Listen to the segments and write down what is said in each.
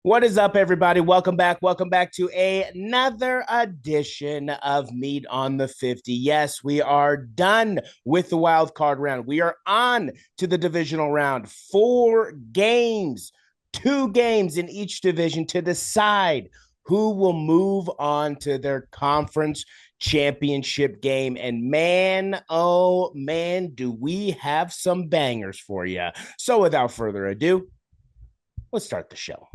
What is up, everybody? Welcome back. Welcome back to another edition of Meat on the 50. Yes, we are done with the wild card round. We are on to the divisional round. 4 games, 2 games in each division to decide who will move on to their conference championship game. And man, oh man, do we have some bangers for you. So without further ado, let's start the show.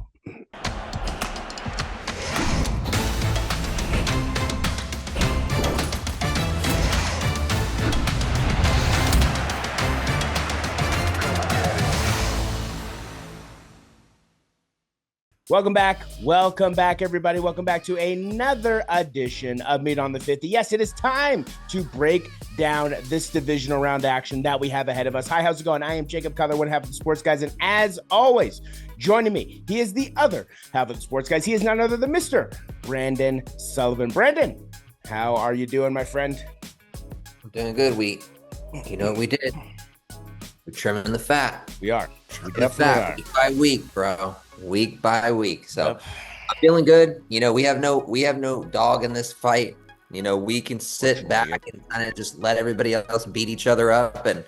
Welcome back. Welcome back, everybody. Welcome back to another edition of Meat on the 50. Yes, it is time to break down this divisional round action that we have ahead of us. Hi, how's it going? I am Jacob Cutler, one half of the Sports Guys, and as always, joining me, he is the other half of the Sports Guys. He is none other than Mr. Brandon Sullivan. Brandon, how are you doing, my friend? I'm doing good. You know what we did? We're trimming the fat. We are. We definitely are. Week by week, bro. Week by week. So I'm feeling good. You know, we have no dog in this fight. You know, we can sit back and kind of just let everybody else beat each other up, and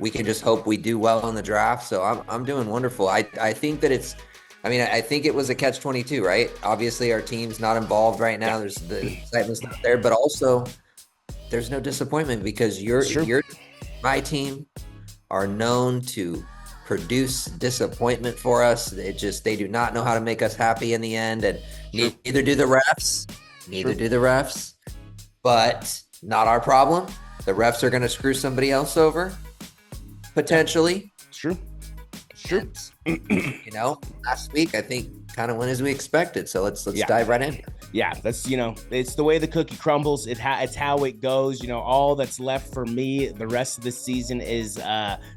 we can just hope we do well in the draft. So I'm doing wonderful. I think that I think it was a catch-22, right? Obviously, our team's not involved right now. There's the excitement's not there, but also there's no disappointment because my team are known to produce disappointment for us. They do not know how to make us happy in the end, and neither do the refs. But not our problem. The refs are going to screw somebody else over, potentially. It's true. You know, last week I think kind of went as we expected. So let's dive right in. Yeah, that's, it's the way the cookie crumbles. It's how it goes. All that's left for me the rest of the season is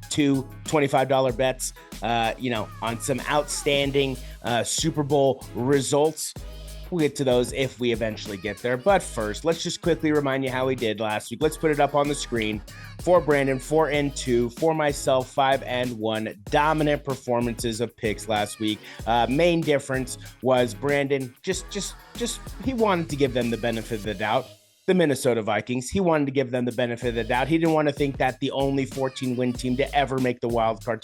two $25 bets, on some outstanding Super Bowl results. We'll get to those if we eventually get there. But first, let's just quickly remind you how we did last week. Let's put it up on the screen. For Brandon, 4-2. For myself, 5-1. Dominant performances of picks last week. Main difference was Brandon just he wanted to give them the benefit of the doubt. The Minnesota Vikings. He wanted to give them the benefit of the doubt. He didn't want to think that the only 14-win team to ever make the wild card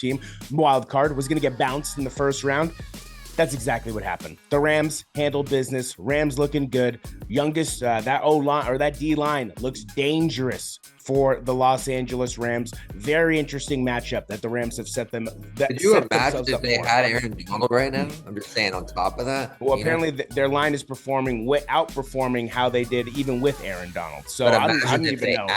was going to get bounced in the first round. That's exactly what happened. The Rams handled business. Rams looking good. Youngest, that O-line or that D-line looks dangerous for the Los Angeles Rams. Very interesting matchup that the Rams have set them. Could you imagine if they had Aaron Donald right now? I'm just saying on top of that. Well, apparently their line is outperforming how they did even with Aaron Donald. So I don't even know.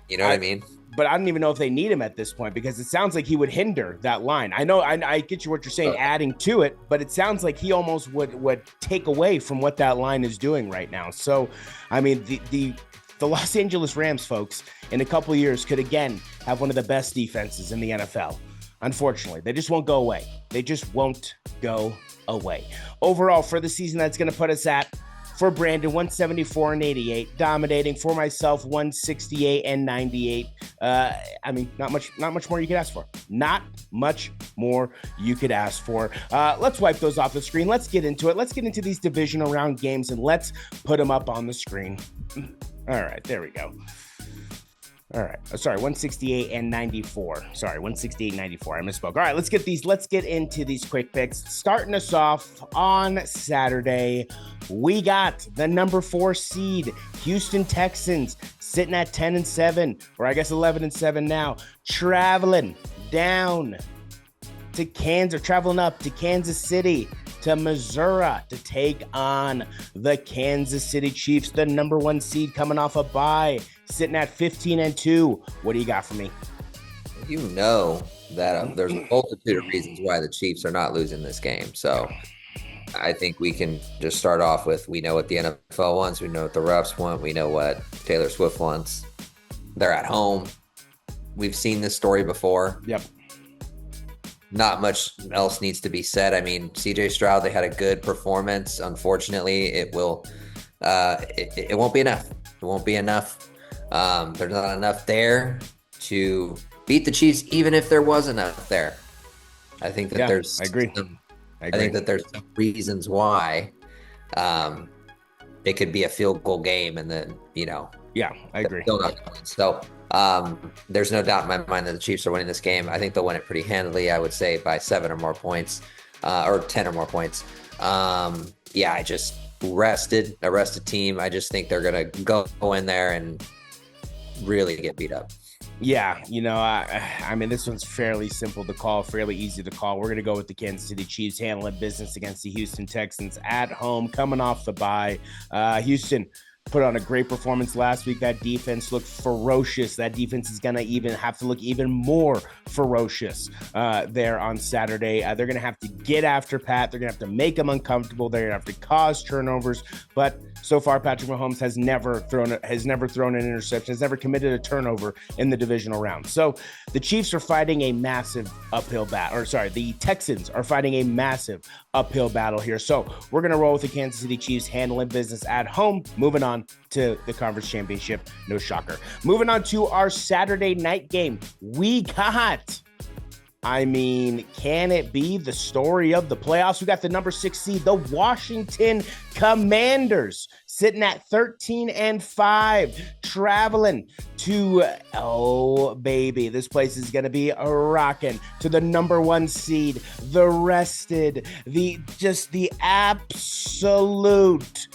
You know what I mean? But I don't even know if they need him at this point because it sounds like he would hinder that line. I know I get you what you're saying, adding to it, but it sounds like he almost would take away from what that line is doing right now. So, I mean, the Los Angeles Rams, folks, in a couple of years could again have one of the best defenses in the NFL. Unfortunately, they just won't go away. They just won't go away. Overall, for the season, that's going to put us at, for Brandon, 174-88, dominating. For myself, 168-98. Not much more you could ask for. Not much more you could ask for. Let's wipe those off the screen. Let's get into it. Let's get into these divisional round games and let's put them up on the screen. All right, there we go. All right. Sorry, 168-94. Sorry, 168-94. I misspoke. All right, let's get into these quick picks. Starting us off on Saturday, we got the number 4 seed, Houston Texans, sitting at 10-7, or I guess 11-7 now, traveling up to Kansas City, to Missouri to take on the Kansas City Chiefs, the number 1 seed coming off a bye, sitting at 15-2. What do you got for me? You know that there's a multitude of reasons why the Chiefs are not losing this game. So I think we can just start off with, we know what the NFL wants. We know what the refs want. We know what Taylor Swift wants. They're at home. We've seen this story before. Yep. Not much else needs to be said. I mean, CJ Stroud, they had a good performance. Unfortunately, it won't be enough. It won't be enough. There's not enough there to beat the Chiefs, even if there was enough there. I think that I agree. I think that there's some reasons why it could be a field goal game, and then yeah, I agree. Still not going. So there's no doubt in my mind that the Chiefs are winning this game. I think they'll win it pretty handily. I would say by 7 or more points, or 10 or more points. I just a rested team. I just think they're gonna go in there and really get beat up. Yeah, I mean, this one's fairly simple to call, fairly easy to call. We're going to go with the Kansas City Chiefs handling business against the Houston Texans at home, coming off the bye. Houston put on a great performance last week. That defense looked ferocious. That defense is going to even have to look even more ferocious there on Saturday. They're going to have to get after Pat. They're going to have to make him uncomfortable. They're going to have to cause turnovers. But so far, Patrick Mahomes has never thrown an interception, has never committed a turnover in the divisional round. So the Chiefs are fighting a massive uphill battle. The Texans are fighting a massive uphill battle here. So we're going to roll with the Kansas City Chiefs handling business at home. Moving on to the conference championship. No shocker. Moving on to our Saturday night game. We got... can it be the story of the playoffs? We got the number 6 seed, the Washington Commanders, sitting at 13-5, traveling to, oh baby, this place is going to be rocking, to the number 1 seed, the rested, the absolute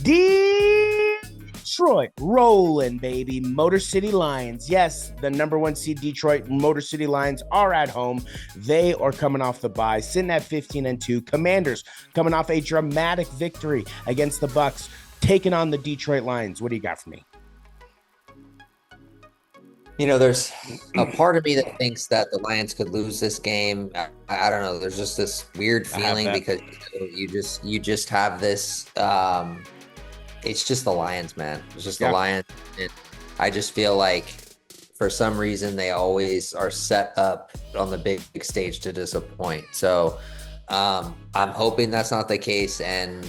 Detroit rolling, baby. Motor City Lions. Yes, the number 1 seed Detroit Motor City Lions are at home. They are coming off the bye, sitting at 15-2. Commanders coming off a dramatic victory against the Bucs, taking on the Detroit Lions. What do you got for me? There's a part of me that thinks that the Lions could lose this game. I don't know. There's just this weird feeling because you just have this. It's just the Lions, man. It's just the Lions. And I just feel like for some reason they always are set up on the big stage to disappoint. So I'm hoping that's not the case. And,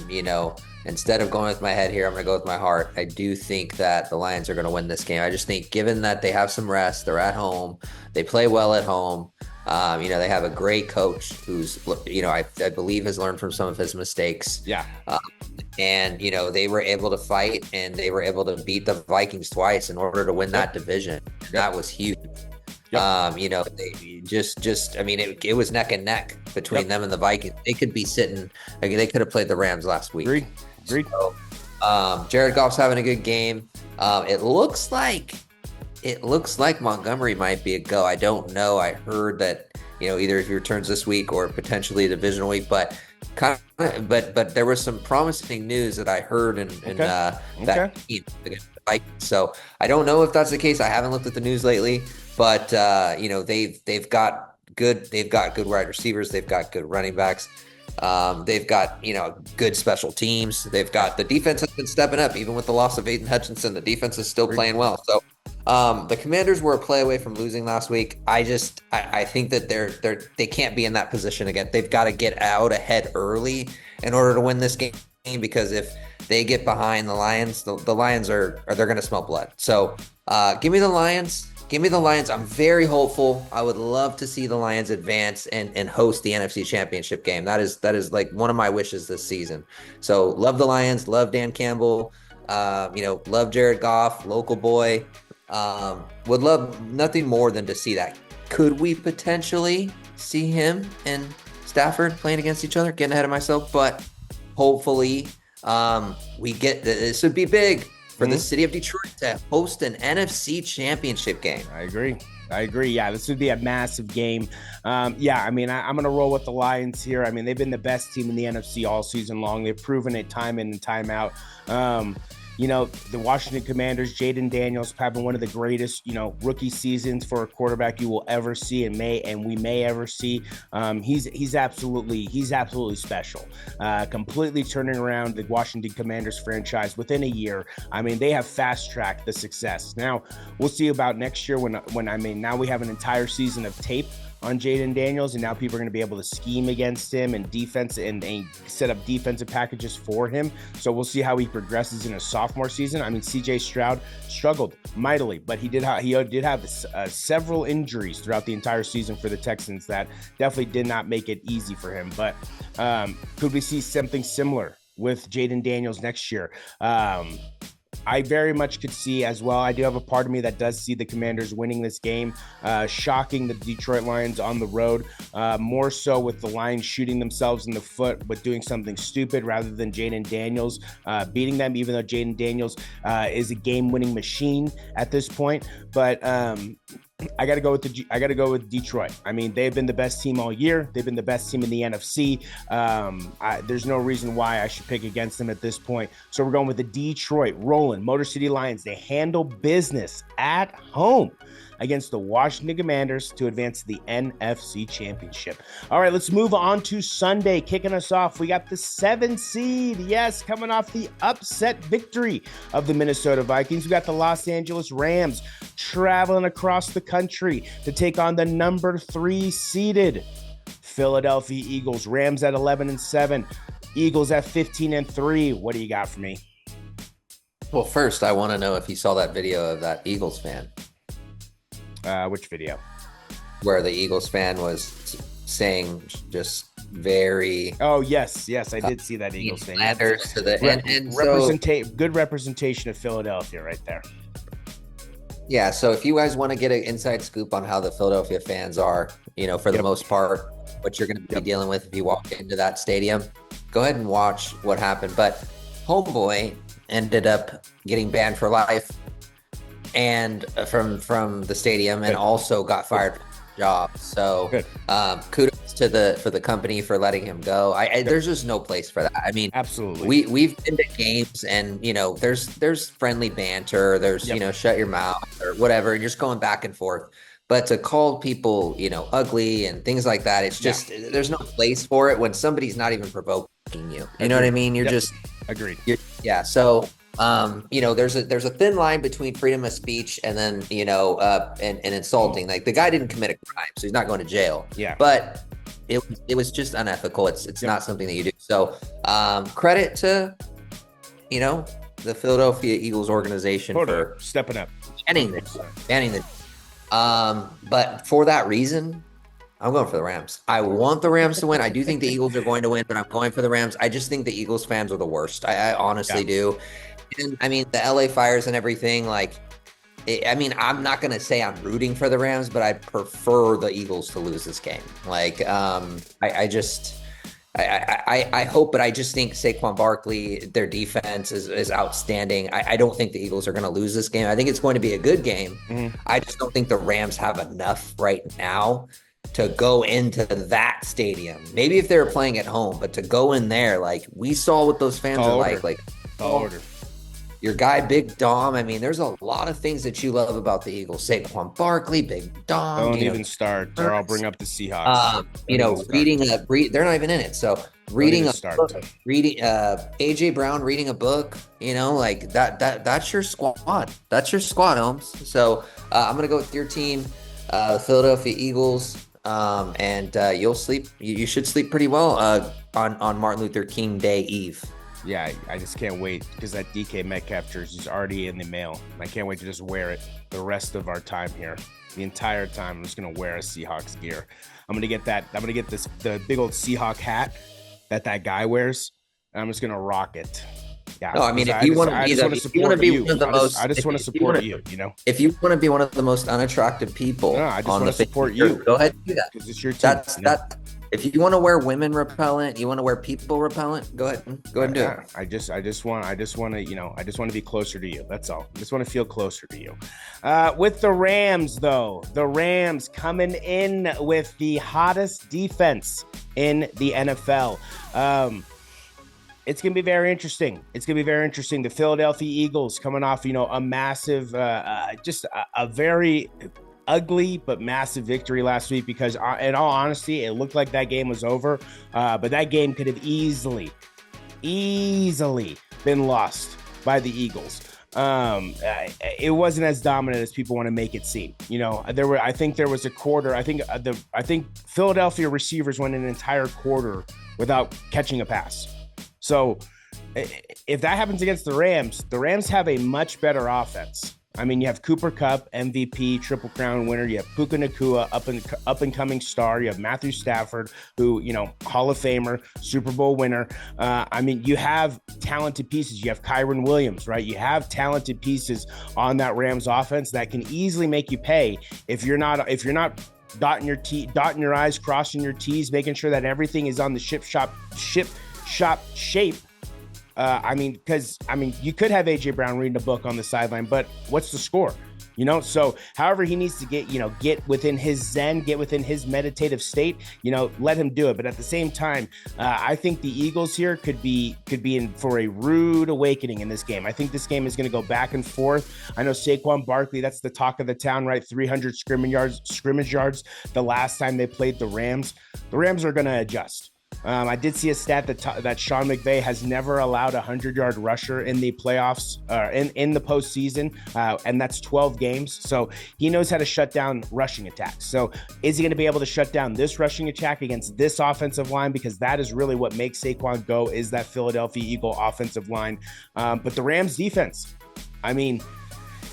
instead of going with my head here, I'm going to go with my heart. I do think that the Lions are going to win this game. I just think given that they have some rest, they're at home, they play well at home. They have a great coach who's, I believe has learned from some of his mistakes. Yeah. And they were able to fight and they were able to beat the Vikings twice in order to win that division. That was huge. They it was neck and neck between them and the Vikings. They could be sitting, they could have played the Rams last week. Agreed. So, Jared Goff's having a good game. It looks like Montgomery might be a go. I don't know. I heard that, either if he returns this week or potentially a divisional week, but there was some promising news that I heard in that team. So I don't know if that's the case. I haven't looked at the news lately, but they've got good wide receivers. They've got good running backs. They've got, good special teams. They've got the defense has been stepping up even with the loss of Aiden Hutchinson. The defense is still playing well. So the Commanders were a play away from losing last week. I think that they can't be in that position again. They've got to get out ahead early in order to win this game, because if they get behind the Lions, the Lions they're going to smell blood. So give me the Lions. I'm very hopeful. I would love to see the Lions advance and host the NFC Championship game. That is like one of my wishes this season. So love the Lions, love Dan Campbell, love Jared Goff, local boy. Would love nothing more than to see that. Could we potentially see him and Stafford playing against each other? Getting ahead of myself, but hopefully we get this would be big for the city of Detroit to host an NFC Championship game. I agree. Yeah, this would be a massive game. I'm going to roll with the Lions here. They've been the best team in the NFC all season long. They've proven it time in and time out. The Washington Commanders, Jaden Daniels, having one of the greatest, rookie seasons for a quarterback you will ever see and we may ever see. He's absolutely special. Completely turning around the Washington Commanders franchise within a year. They have fast-tracked the success. Now, we'll see about next year when now we have an entire season of tape on Jaden Daniels, and now people are going to be able to scheme against him and defense and set up defensive packages for him. So we'll see how he progresses in a sophomore season. I mean, CJ Stroud struggled mightily, but he did have several injuries throughout the entire season for the Texans that definitely did not make it easy for him. But could we see something similar with Jaden Daniels next year? I very much could see as well. I do have a part of me that does see the Commanders winning this game, shocking the Detroit Lions on the road, more so with the Lions shooting themselves in the foot, but doing something stupid rather than Jaden Daniels beating them, even though Jaden Daniels is a game-winning machine at this point. But I got to go with Detroit. I mean, they've been the best team all year. They've been the best team in the NFC. There's no reason why I should pick against them at this point. So we're going with the Detroit rolling Motor City Lions. They handle business at home against the Washington Commanders to advance to the NFC Championship. All right, let's move on to Sunday. Kicking us off, we got the 7 seed. Yes, coming off the upset victory of the Minnesota Vikings. We got the Los Angeles Rams traveling across the country to take on the number 3 seeded Philadelphia Eagles. Rams at 11-7, Eagles at 15-3. What do you got for me? Well, first, I want to know if you saw that video of that Eagles fan. Which video? Where the Eagles fan was saying just very... Oh, yes, I did see that Eagles fan. To the, good representation of Philadelphia right there. Yeah, so if you guys want to get an inside scoop on how the Philadelphia fans are, for the most part, what you're going to be dealing with if you walk into that stadium, go ahead and watch what happened. But homeboy ended up getting banned for life and from the stadium, and also got fired from his job. So kudos to the company for letting him go. There's just no place for that. I mean, absolutely. We've been to games, and there's friendly banter, there's shut your mouth or whatever, and you're just going back and forth. But to call people ugly and things like that, it's just there's no place for it when somebody's not even provoking you. You know what I mean? You're just agreed. So there's a thin line between freedom of speech and then and insulting. Like, the guy didn't commit a crime, so he's not going to jail. Yeah, but it was just unethical. It's not something that you do. So credit to the Philadelphia Eagles organization for stepping up, banning this. But for that reason, I'm going for the Rams. I want the Rams to win. I do think the Eagles are going to win, but I'm going for the Rams. I just think the Eagles fans are the worst. I honestly do. And I mean, the LA Fires and everything, I'm not going to say I'm rooting for the Rams, but I prefer the Eagles to lose this game. I hope, but I just think Saquon Barkley, their defense is outstanding. I don't think the Eagles are going to lose this game. I think it's going to be a good game. Mm-hmm. I just don't think the Rams have enough right now to go into that stadium. Maybe if they were playing at home, but to go in there, we saw what those fans are like. Your guy, Big Dom. I mean, there's a lot of things that you love about the Eagles. Saquon Barkley, Big Dom. Don't even start, or I'll bring up the Seahawks. They're not even in it. So reading AJ Brown reading a book, that's your squad. That's your squad, Holmes. So I'm gonna go with your team, Philadelphia Eagles. And you'll sleep. You should sleep pretty well on Martin Luther King Day Eve. Yeah, I just can't wait because that DK Metcalf jersey is already in the mail. I can't wait to just wear it the rest of our time here. The entire time, I'm just gonna wear a Seahawks gear. I'm gonna get that. I'm gonna get the big old Seahawk hat that guy wears, and I'm just gonna rock it. Yeah. No, I mean, if you want to be one of the most, I just want to support you. If you want to be one of the most unattractive people, I just want to support you. Go ahead and do that because it's your team. If you want to wear women repellent, you want to wear people repellent, go ahead and do it. I just want to be closer to you. That's all. I just want to feel closer to you. With the Rams, though, the Rams coming in with the hottest defense in the NFL. It's going to be very interesting. The Philadelphia Eagles coming off, a massive, just a very ugly but massive victory last week because, in all honesty, it looked like that game was over. But that game could have easily been lost by the Eagles. it wasn't as dominant as people want to make it seem. I think there was a quarter. I think Philadelphia receivers went an entire quarter without catching a pass. So if that happens against the Rams have a much better offense. I mean, you have Cooper Kupp, MVP, Triple Crown winner. You have Puka Nacua, up and coming star. You have Matthew Stafford, who, Hall of Famer, Super Bowl winner. I mean, you have talented pieces. You have Kyron Williams, right? You have talented pieces on that Rams offense that can easily make you pay if you're not dotting your I's, crossing your T's, making sure that everything is on the ship shop shape. Because you could have AJ Brown reading a book on the sideline, but what's the score? So however he needs to get within his zen, get within his meditative state, let him do it. But at the same time, I think the Eagles here could be in for a rude awakening in this game. I think this game is going to go back and forth. I know Saquon Barkley, that's the talk of the town, right? 300 scrimmage yards the last time they played the Rams. The Rams are going to adjust. I did see a stat that Sean McVay has never allowed a 100-yard rusher in the playoffs, in the postseason, and that's 12 games. So he knows how to shut down rushing attacks. So is he going to be able to shut down this rushing attack against this offensive line? Because that is really what makes Saquon go, is that Philadelphia Eagle offensive line. But the Rams defense, I mean,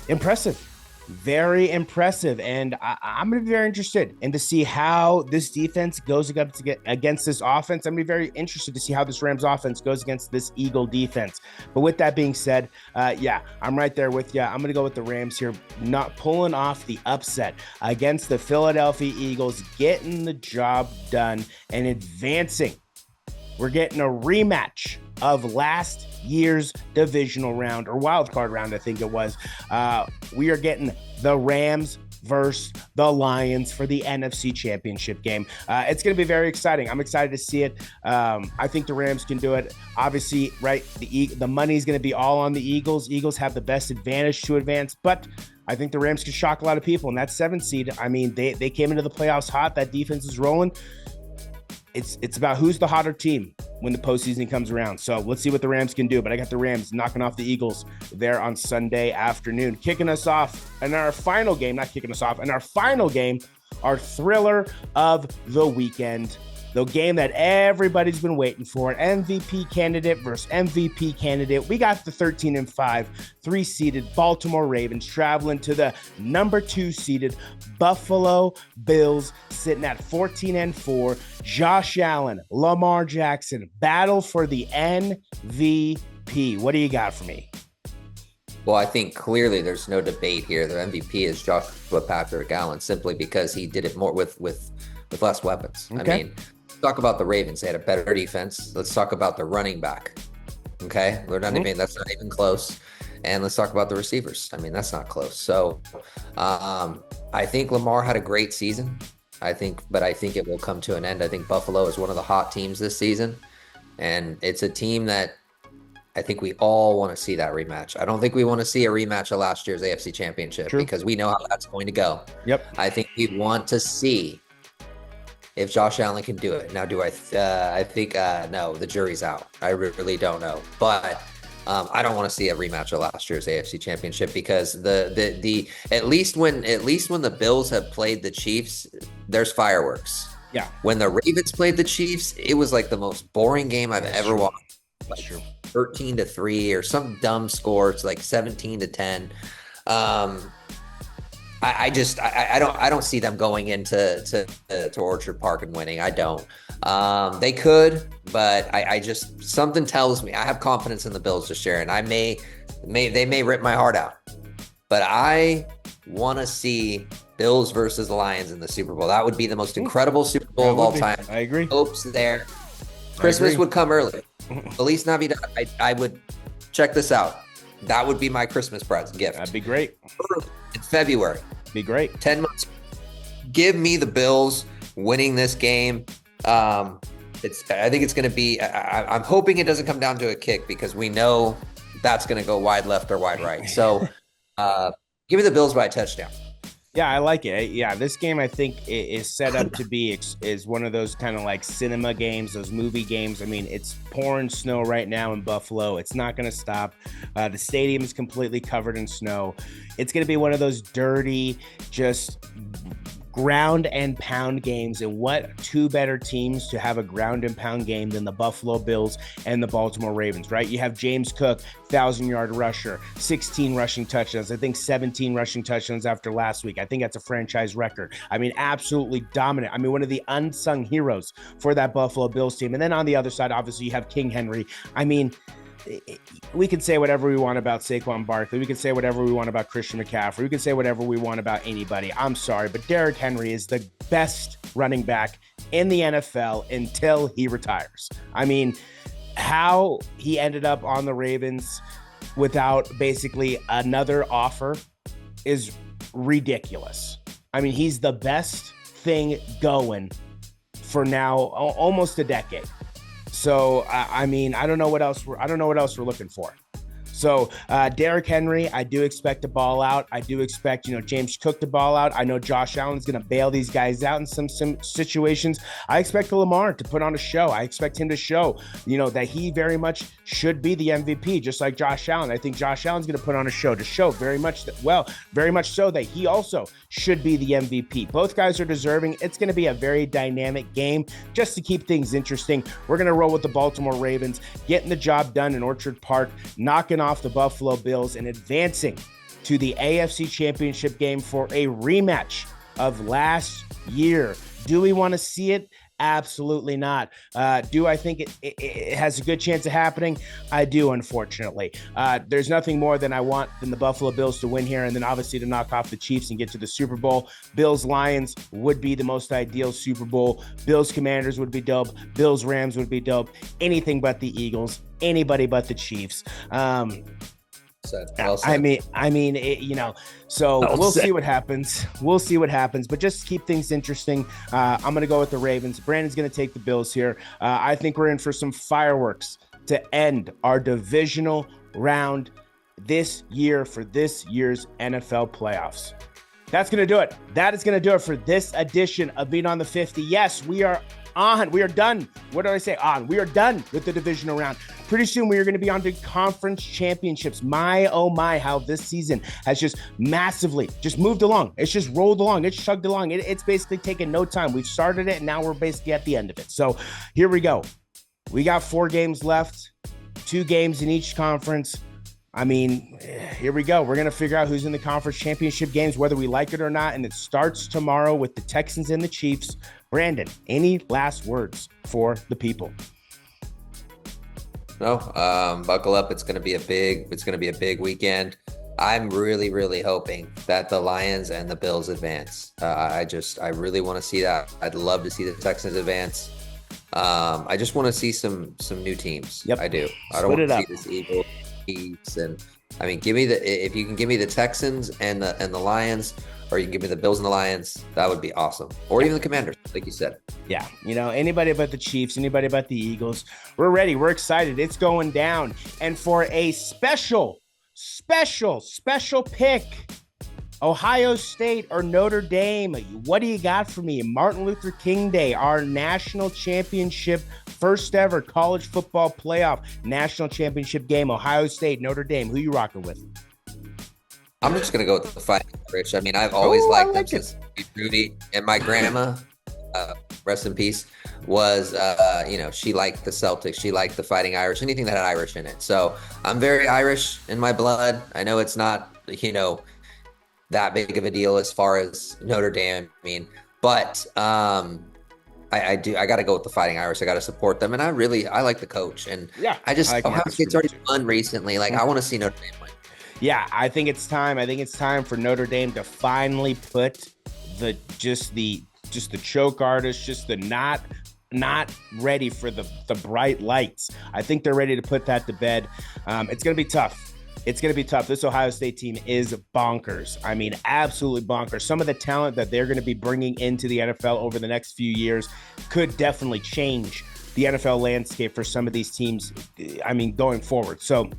impressive. Very impressive, and I'm going to be very interested in to see how this defense goes against this offense. I'm going to be very interested to see how this Rams offense goes against this Eagle defense. But with that being said, I'm right there with you. I'm going to go with the Rams here, not pulling off the upset against the Philadelphia Eagles, getting the job done and advancing. We're getting a rematch of last year's divisional round, or wild card round, I think it was. We are getting the Rams versus the Lions for the NFC Championship game. It's going to be very exciting. I'm excited to see it. I think the Rams can do it. Obviously, right, the money is going to be all on the Eagles. Eagles have the best advantage to advance, but I think the Rams can shock a lot of people. And that 7th seed, I mean, they came into the playoffs hot. That defense is rolling. It's about who's the hotter team when the postseason comes around. So let's see what the Rams can do. But I got the Rams knocking off the Eagles there on Sunday afternoon. Kicking us off in our final game, our thriller of the weekend. The game that everybody's been waiting for, MVP candidate versus MVP candidate. We got the 13-5, 3-seeded Baltimore Ravens traveling to the number 2-seeded Buffalo Bills, sitting at 14-4. Josh Allen, Lamar Jackson, battle for the MVP. What do you got for me? Well, I think clearly there's no debate here. The MVP is Joshua Patrick Allen, simply because he did it more with less weapons. Okay. I mean, talk about the Ravens. They had a better defense. Let's talk about the running back. Okay. That's not even close. And let's talk about the receivers. I mean, that's not close. So I think Lamar had a great season. But I think it will come to an end. I think Buffalo is one of the hot teams this season. And it's a team that I think we all want to see that rematch. I don't think we want to see a rematch of last year's AFC Championship. True. Because we know how that's going to go. Yep. I think we want to see if Josh Allen can do it. Now, I think no, the jury's out. I really don't know. But I don't want to see a rematch of last year's AFC Championship, because the at least when the Bills have played the Chiefs, there's fireworks. Yeah. When the Ravens played the Chiefs, it was like the most boring game I've ever watched. That's true. 13-3 or some dumb score. It's like 17-10. I don't see them going into Orchard Park and winning. I don't. They could, but I just, something tells me, I have confidence in the Bills this year, and they may rip my heart out, but I want to see Bills versus the Lions in the Super Bowl. That would be the most incredible Super Bowl of all time. I agree. Hopes there. Christmas would come early. Feliz Navidad. I would check this out. That would be my Christmas present gift. That'd be great. In February. Be great. 10 months. Give me the Bills winning this game. I think it's going to be, I'm hoping it doesn't come down to a kick, because we know that's going to go wide left or wide right. So give me the Bills by a touchdown. Yeah, I like it. Yeah, this game I think is set up to be is one of those kind of like cinema games, those movie games. I mean, it's pouring snow right now in Buffalo. It's not going to stop. The stadium is completely covered in snow. It's going to be one of those dirty, just ground and pound games. And what two better teams to have a ground and pound game than the Buffalo Bills and the Baltimore Ravens, right? You have James Cook, 1,000-yard rusher, 16 rushing touchdowns. I think 17 rushing touchdowns after last week. I think that's a franchise record. I mean, absolutely dominant. I mean, one of the unsung heroes for that Buffalo Bills team. And then on the other side, obviously, you have King Henry. I mean, we can say whatever we want about Saquon Barkley. We can say whatever we want about Christian McCaffrey. We can say whatever we want about anybody. I'm sorry, but Derrick Henry is the best running back in the NFL until he retires. I mean, how he ended up on the Ravens without basically another offer is ridiculous. I mean, he's the best thing going for now almost a decade. So I mean, I don't know what else we're looking for. So Derrick Henry, I do expect to ball out. I do expect, James Cook to ball out. I know Josh Allen's going to bail these guys out in some situations. I expect Lamar to put on a show. I expect him to show, that he very much should be the MVP, just like Josh Allen. I think Josh Allen's going to put on a show to show very much so that he also should be the MVP. Both guys are deserving. It's going to be a very dynamic game just to keep things interesting. We're going to roll with the Baltimore Ravens, getting the job done in Orchard Park, knocking off the Buffalo Bills and advancing to the AFC Championship game for a rematch of last year. Do we want to see it? Absolutely not. Do I think it has a good chance of happening? I do, unfortunately. There's nothing more than I want than the Buffalo Bills to win here and then obviously to knock off the Chiefs and get to the Super Bowl. Bills-Lions would be the most ideal Super Bowl. Bills-Commanders would be dope. Bills-Rams would be dope. Anything but the Eagles. Anybody but the Chiefs. Well said. I mean, so we'll see what happens. We'll see what happens, but just keep things interesting. I'm going to go with the Ravens. Brandon's going to take the Bills here. I think we're in for some fireworks to end our divisional round this year for this year's NFL playoffs. That's going to do it. That is going to do it for this edition of Being on the 50. Yes, we are on. We are done. What did I say? On. We are done with the divisional round. Pretty soon we are going to be on to conference championships. My, oh my, how this season has just massively just moved along. It's just rolled along. It's chugged along. It's basically taken no time. We've started it and now we're basically at the end of it. So here we go. We got 4 games left, 2 games in each conference. I mean, here we go. We're going to figure out who's in the conference championship games, whether we like it or not. And it starts tomorrow with the Texans and the Chiefs. Brandon, any last words for the people? No, buckle up. It's going to be a big weekend. I'm really, really hoping that the Lions and the Bills advance. I really want to see that. I'd love to see the Texans advance. I just want to see some new teams. Yep. I do. I don't want to see this Eagles, Chiefs, and I mean, if you can give me the Texans and the Lions, or you can give me the Bills and the Lions, that would be awesome. Or even the Commanders, like you said. Yeah, anybody but the Chiefs, anybody but the Eagles. We're ready. We're excited. It's going down. And for a special pick, Ohio State or Notre Dame, what do you got for me? Martin Luther King Day, our national championship, first ever college football playoff national championship game. Ohio State, Notre Dame. Who you rocking with? I'm just going to go with the Fighting Irish. I mean, I've always liked them since Rudy, and my grandma, rest in peace, was, she liked the Celtics. She liked the Fighting Irish, anything that had Irish in it. So I'm very Irish in my blood. I know it's not, that big of a deal as far as Notre Dame. I mean, but I got to go with the Fighting Irish. I got to support them. And I like the coach. And yeah, Ohio State's already won recently. Like, I want to see Notre Dame win. Yeah, I think it's time. I think it's time for Notre Dame to finally put the choke artist, just the not ready for the bright lights. I think they're ready to put that to bed. It's going to be tough. It's going to be tough. This Ohio State team is bonkers. I mean, absolutely bonkers. Some of the talent that they're going to be bringing into the NFL over the next few years could definitely change the NFL landscape for some of these teams, I mean, going forward. So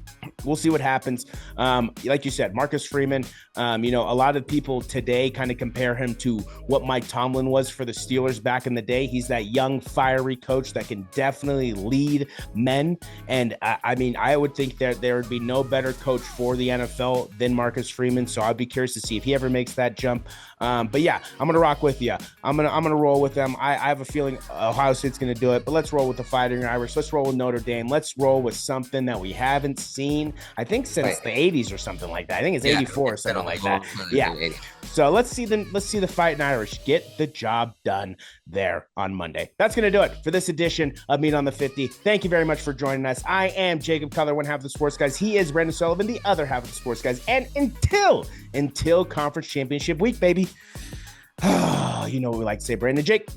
We'll see what happens. Like you said, Marcus Freeman, a lot of people today kind of compare him to what Mike Tomlin was for the Steelers back in the day. He's that young, fiery coach that can definitely lead men. And I would think that there would be no better coach for the NFL than Marcus Freeman. So I'd be curious to see if he ever makes that jump. But yeah, I'm going to rock with you. I'm going to roll with them. I have a feeling Ohio State's going to do it, but let's roll with the Fighting Irish. Let's roll with Notre Dame. Let's roll with something that we haven't seen, I think, since the 80s or something like that. I think it's 84 or something like that. Yeah. So let's see the Fighting Irish get the job done there on Monday. That's going to do it for this edition of Meat on the 50. Thank you very much for joining us. I am Jacob Cutler, one half of the Sports Guys. He is Brandon Sullivan, the other half of the Sports Guys. And until Conference Championship Week, baby. You know what we like to say, Brandon. Jake.